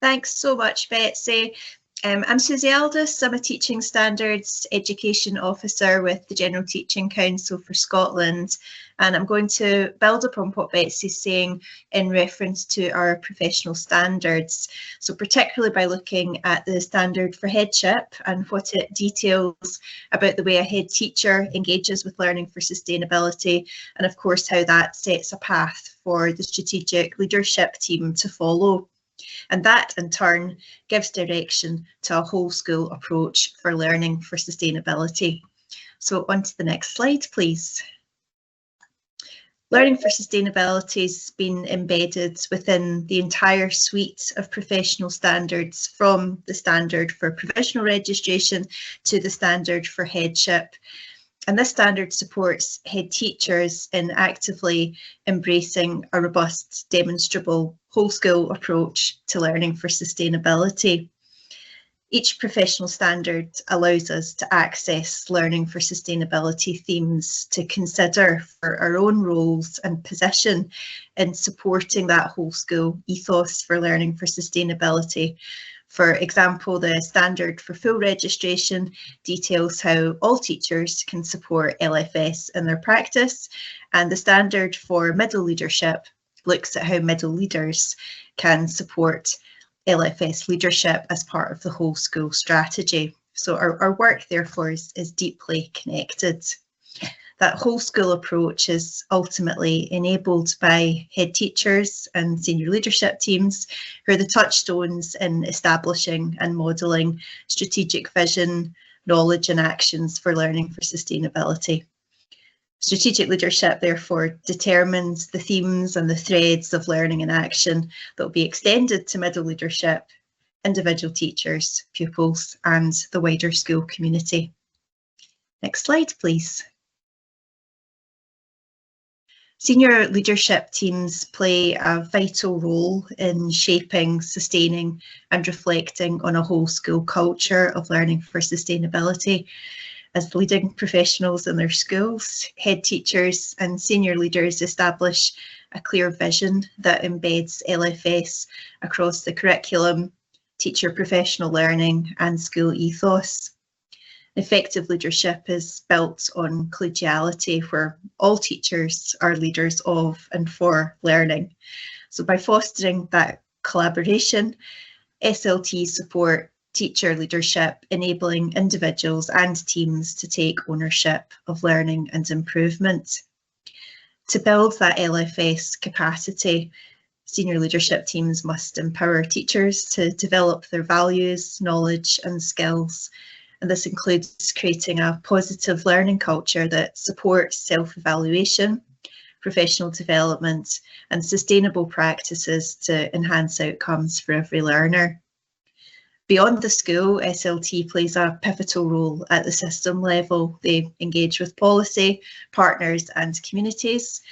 Thanks so much, Betsy. I'm Susie Aldous. I'm a Teaching Standards Education Officer with the General Teaching Council for Scotland, and I'm going to build upon what Betsy's saying in reference to our professional standards. So particularly by looking at the standard for headship and what it details about the way a head teacher engages with learning for sustainability, and of course how that sets a path for the strategic leadership team to follow. And that in turn gives direction to a whole school approach for learning for sustainability. So on to the next slide, please. Learning for sustainability has been embedded within the entire suite of professional standards, from the standard for provisional registration to the standard for headship. And this standard supports head teachers in actively embracing a robust, demonstrable, whole school approach to learning for sustainability. Each professional standard allows us to access learning for sustainability themes to consider for our own roles and position in supporting that whole school ethos for learning for sustainability. For example, the standard for full registration details how all teachers can support LfS in their practice, and the standard for middle leadership looks at how middle leaders can support LfS leadership as part of the whole school strategy. So our work therefore is deeply connected. That whole school approach is ultimately enabled by head teachers and senior leadership teams, who are the touchstones in establishing and modelling strategic vision, knowledge and actions for learning for sustainability. Strategic leadership therefore determines the themes and the threads of learning and action that will be extended to middle leadership, individual teachers, pupils and the wider school community. Next slide, please. Senior leadership teams play a vital role in shaping, sustaining and reflecting on a whole school culture of learning for sustainability. As leading professionals in their schools, head teachers and senior leaders establish a clear vision that embeds LfS across the curriculum, teacher professional learning and school ethos. Effective leadership is built on collegiality, where all teachers are leaders of and for learning. So by fostering that collaboration, SLT support teacher leadership, enabling individuals and teams to take ownership of learning and improvement. To build that LfS capacity, senior leadership teams must empower teachers to develop their values, knowledge and skills. And this includes creating a positive learning culture that supports self-evaluation, professional development and sustainable practices to enhance outcomes for every learner. Beyond the school, SLT plays a pivotal role at the system level. They engage with policy, partners and communities,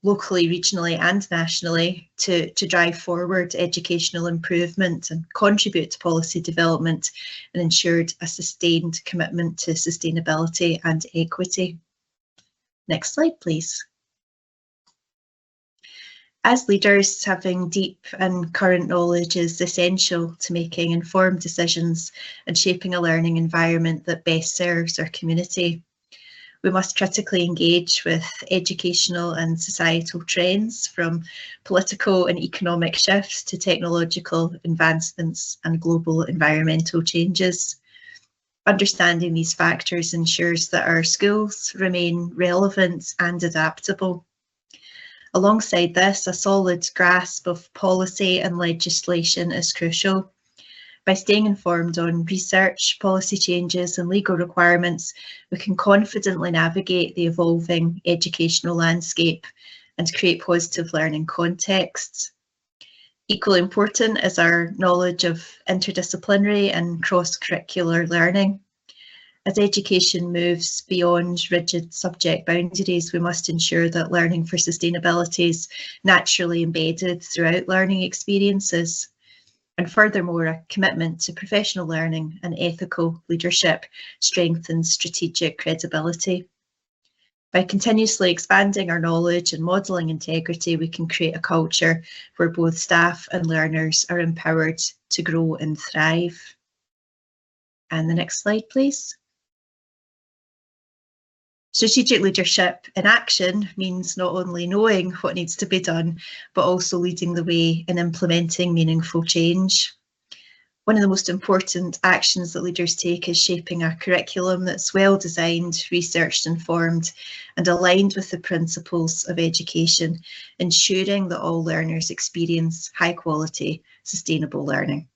locally, regionally and nationally, to drive forward educational improvement and contribute to policy development and ensure a sustained commitment to sustainability and equity. Next slide, please. As leaders, having deep and current knowledge is essential to making informed decisions and shaping a learning environment that best serves our community. We must critically engage with educational and societal trends, from political and economic shifts to technological advancements and global environmental changes. Understanding these factors ensures that our schools remain relevant and adaptable. Alongside this, a solid grasp of policy and legislation is crucial. By staying informed on research, policy changes and legal requirements, we can confidently navigate the evolving educational landscape and create positive learning contexts. Equally important is our knowledge of interdisciplinary and cross-curricular learning. As education moves beyond rigid subject boundaries, we must ensure that learning for sustainability is naturally embedded throughout learning experiences. And furthermore, a commitment to professional learning and ethical leadership strengthens strategic credibility. By continuously expanding our knowledge and modelling integrity, we can create a culture where both staff and learners are empowered to grow and thrive. And the next slide, please. Strategic leadership in action means not only knowing what needs to be done, but also leading the way in implementing meaningful change. One of the most important actions that leaders take is shaping a curriculum that's well designed, researched, informed, and aligned with the principles of education, ensuring that all learners experience high quality, sustainable learning.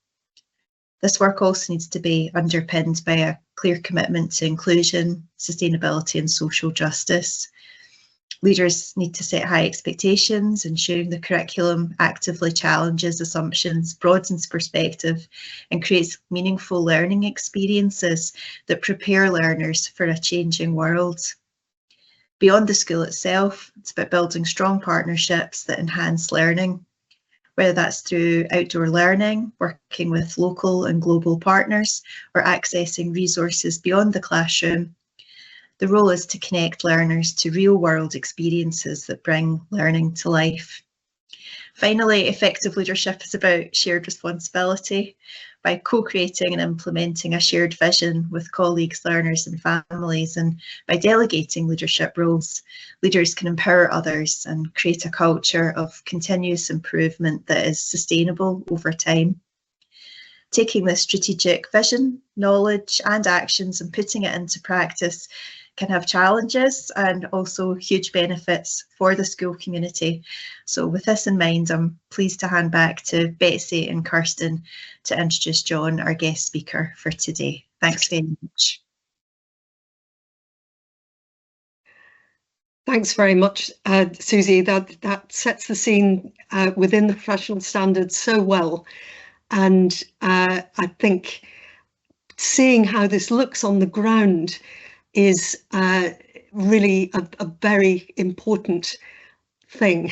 This work also needs to be underpinned by a clear commitment to inclusion, sustainability, and social justice. Leaders need to set high expectations, ensuring the curriculum actively challenges assumptions, broadens perspective, and creates meaningful learning experiences that prepare learners for a changing world. Beyond the school itself, it's about building strong partnerships that enhance learning, whether that's through outdoor learning, working with local and global partners, or accessing resources beyond the classroom. The role is to connect learners to real-world experiences that bring learning to life. Finally, effective leadership is about shared responsibility. By co-creating and implementing a shared vision with colleagues, learners, and families, and by delegating leadership roles, leaders can empower others and create a culture of continuous improvement that is sustainable over time. Taking this strategic vision, knowledge, and actions and putting it into practice can have challenges and also huge benefits for the school community. So with this in mind, I'm pleased to hand back to Betsy and Kirsten to introduce John, our guest speaker for today. Thanks very much. Thanks very much, Susie. That sets the scene within the professional standards so well. And I think seeing how this looks on the ground is really a very important thing.